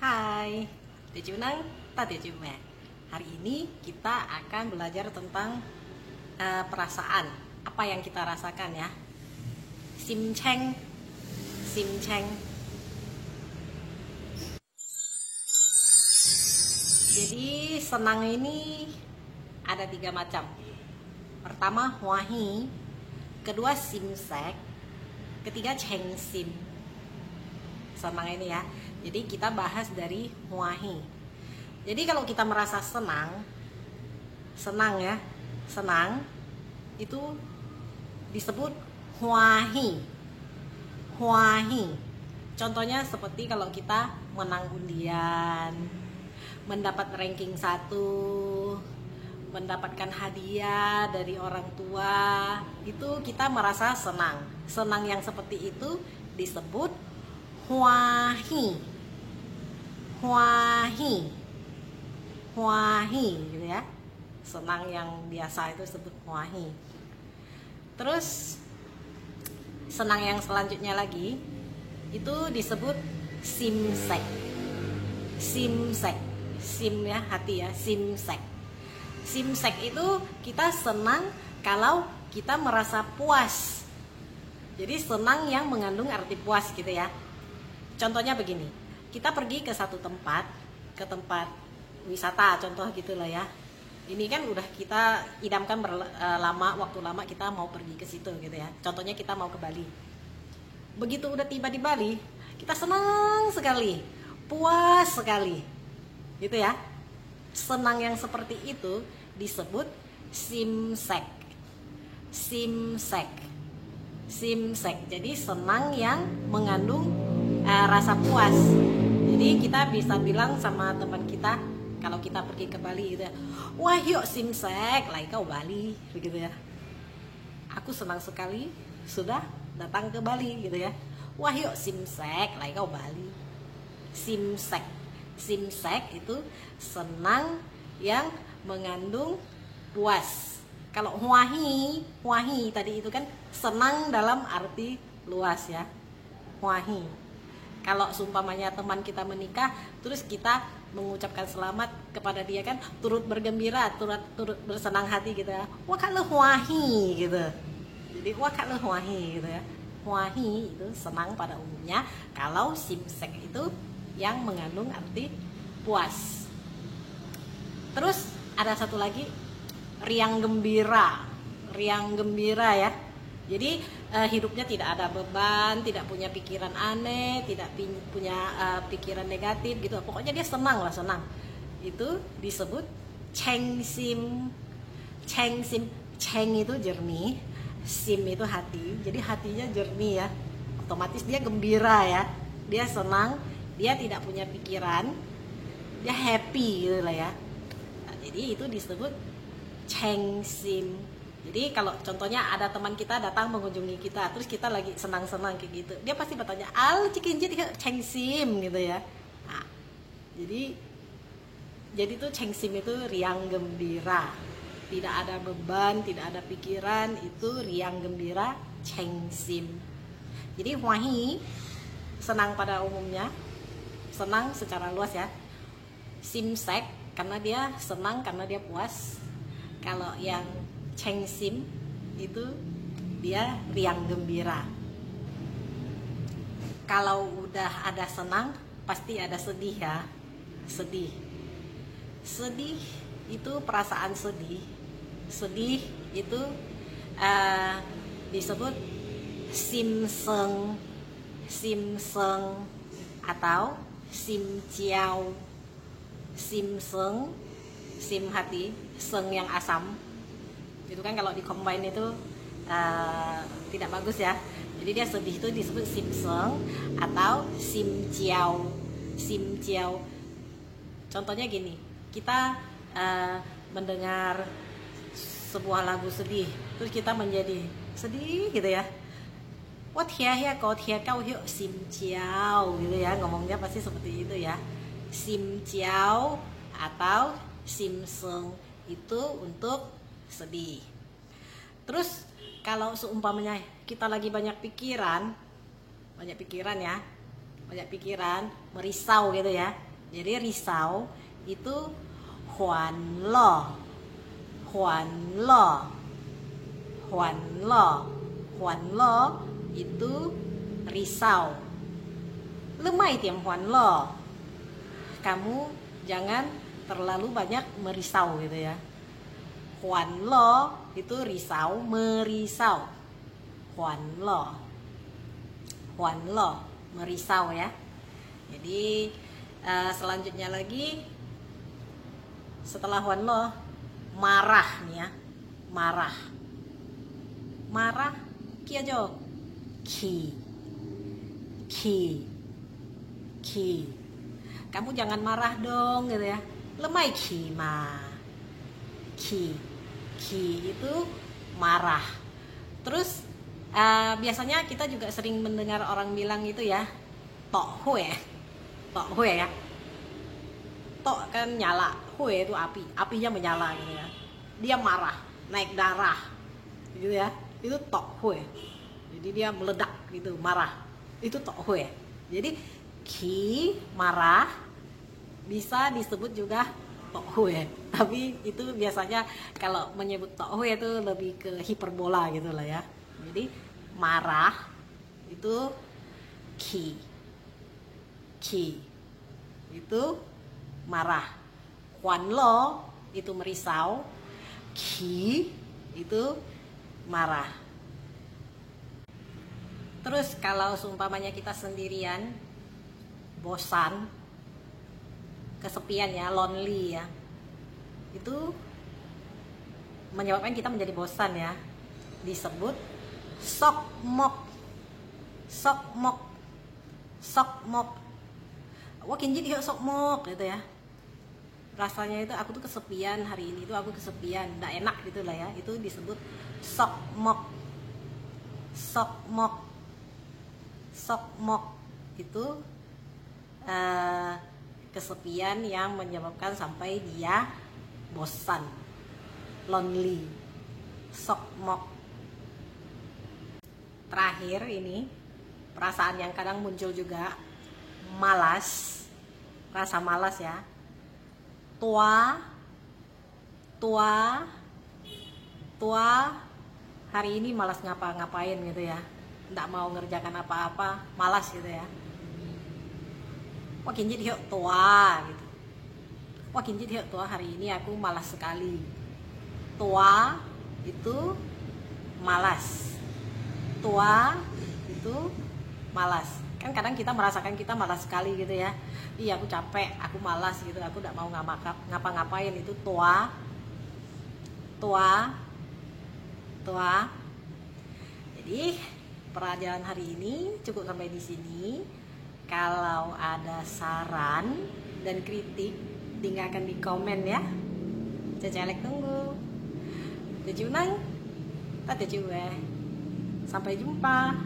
Hai, Tejunang, Tatejume. Hari ini kita akan belajar tentang perasaan. Apa yang kita rasakan ya? Simcheng, simcheng. Jadi senang ini ada 3 macam. Pertama huahi, kedua simsek, ketiga chengsim. Senang ini ya. Jadi kita bahas dari huahi. Jadi kalau kita merasa senang ya, senang itu disebut huahi. Huahi. Contohnya seperti kalau kita menang undian, mendapat ranking 1, mendapatkan hadiah dari orang tua, itu kita merasa senang. Senang yang seperti itu disebut huahi. Huahi, huahi gitu ya. Senang yang biasa itu disebut huahi. Terus senang yang selanjutnya lagi itu disebut simsek. Simsek, sim ya, hati ya, simsek. Simsek itu kita senang kalau kita merasa puas. Jadi senang yang mengandung arti puas gitu ya. Contohnya begini, kita pergi ke satu tempat, ke tempat wisata contoh gitulah ya. Ini kan udah kita idamkan waktu lama kita mau pergi ke situ gitu ya. Contohnya kita mau ke Bali. Begitu udah tiba di Bali, kita senang sekali, puas sekali, gitu ya. Senang yang seperti itu disebut simsek. Simsek, simsek. Jadi senang yang mengandung rasa puas. Jadi kita bisa bilang sama teman kita kalau kita pergi ke Bali gitu ya, wah yuk simsek lai kau Bali begitu ya. Aku senang sekali sudah datang ke Bali gitu ya. Wah yuk simsek lai kau Bali. Simsek, simsek itu senang yang mengandung puas. Kalau huahi, huahi tadi itu kan senang dalam arti luas ya. Huahi. Kalau seumpamanya teman kita menikah, terus kita mengucapkan selamat kepada dia kan, turut bergembira, turut bersenang hati gitu ya. Wakale huahi gitu. Jadi wakale huahi gitu ya. Huahi itu senang pada umumnya. Kalau simsek itu yang mengandung arti puas. Terus ada satu lagi, riang gembira. Riang gembira ya. Jadi hidupnya tidak ada beban, tidak punya pikiran aneh, tidak punya pikiran negatif gitu. Pokoknya dia senang lah, senang. Itu disebut chengsim. Chengsim, cheng itu jernih, sim itu hati. Jadi hatinya jernih ya. Otomatis dia gembira ya. Dia senang, dia tidak punya pikiran, dia happy gitu lah ya. Nah, jadi itu disebut chengsim. Jadi kalau contohnya ada teman kita datang mengunjungi kita, terus kita lagi senang-senang kayak gitu, dia pasti bertanya, al cikinjit chengsim gitu ya. Nah, jadi tuh chengsim itu riang gembira, tidak ada beban, tidak ada pikiran, itu riang gembira chengsim. Jadi huahi senang pada umumnya, senang secara luas ya. Simsek karena dia senang, karena dia puas. Kalau yang chengsim itu dia riang gembira. Kalau udah ada senang, pasti ada sedih ya. Sedih. Sedih itu perasaan sedih. Sedih itu disebut simseng. Simseng atau simciao. Simseng, sim hati, seng yang asam. Itu kan kalau di combine itu tidak bagus ya. Jadi dia sedih itu disebut simseng atau simciao. Simciao. Contohnya gini, kita mendengar sebuah lagu sedih, terus kita menjadi sedih gitu ya. What hia kau hia kau hiu simciao gitu ya, ngomongnya pasti seperti itu ya. Simciao atau simseng itu untuk sedih. Terus kalau seumpamanya kita lagi banyak pikiran ya, banyak pikiran, merisau gitu ya. Jadi risau itu huan lo, huan lo, huan lo, huan lo itu risau. Lemai tiam huan lo. Kamu jangan terlalu banyak merisau gitu ya. Huan lo itu risau, merisau. Huan lo, huan lo, merisau ya. Jadi selanjutnya lagi setelah huan lo, marah nih ya, marah, marah, kia jo, ki, ki, ki. Kamu jangan marah dong gitu ya. Lemai ki ma, ki, ki itu marah. Terus biasanya kita juga sering mendengar orang bilang itu ya, tok hue, tok hue ya. Tok kan nyala, hue itu api, apinya menyala gitu ya. Dia marah, naik darah, gitu ya. Itu tok hue. Jadi dia meledak gitu, marah. Itu tok hue. Jadi ki marah bisa disebut juga tok hue. Tapi itu biasanya kalau menyebut tok hue itu lebih ke hiperbola gitu lah ya. Jadi marah itu ki, ki itu marah. Huan lo itu merisau, ki itu marah. Terus kalau seumpamanya kita sendirian, bosan, kesepian ya, lonely ya, itu menyebabkan kita menjadi bosan ya, disebut sok mok, sok mok, sok mok. Wah kinjit yuk sok mok gitu ya. Rasanya itu aku tuh kesepian hari ini, itu aku kesepian, nggak enak gitu lah ya. Itu disebut sok mok, sok mok, sok mok itu kesepian yang menyebabkan sampai dia bosan, lonely, sok mok. Terakhir ini perasaan yang kadang muncul juga, malas, rasa malas ya. Tua, tua, tua, hari ini malas ngapa-ngapain gitu ya, nggak mau ngerjakan apa-apa, malas gitu ya. Wah kinjit yuk tua gitu. Wah kinjit yuk tua, hari ini aku malas sekali. Tua itu malas, tua itu malas. Kan kadang kita merasakan kita malas sekali gitu ya. Iya aku capek, aku malas gitu, aku gak mau ngapa-ngapain. Itu tua, tua, tua. Jadi pelajaran hari ini cukup sampai di sini. Kalau ada saran dan kritik, tinggalkan di komen ya. Cecelek tunggu. Tujuh nang, tak tujuh. Sampai jumpa.